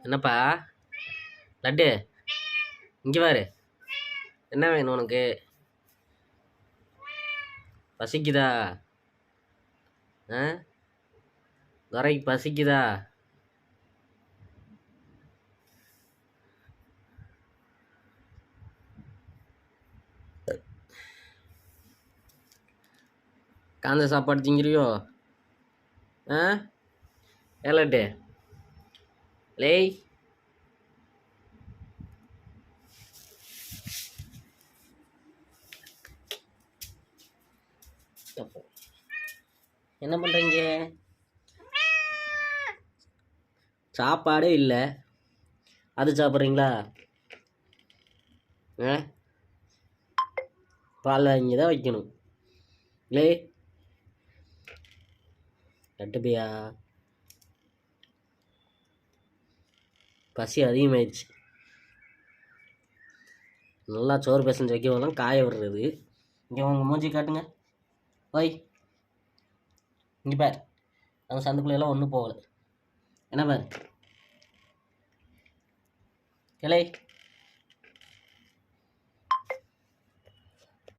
என்னப்பா லட்டு இங்கே பாரு. என்ன வேணும் உனக்கு? பசிக்குதா? துரைக்கு பசிக்குதா? காந்த சாப்பாடு திங்கிறியோ? லட்டு லேய் என்ன பண்ணுறீங்க? சாப்பாடே இல்லை, அது சாப்பிட்றீங்களா? பால் வாங்கி தான் வைக்கணும். லே லட்டுபியா, பசி அதிகமாயிடுச்சு. நல்லா சோறு பேசஞ்சு வைக்கலாம், காய விடுறது. இங்கே உங்கள் மூஞ்சி காட்டுங்க. ஓய் இங்கே பார், நம்ம சந்துக்குள்ளையெல்லாம் ஒன்றும் போகலை. என்ன பார் கிளை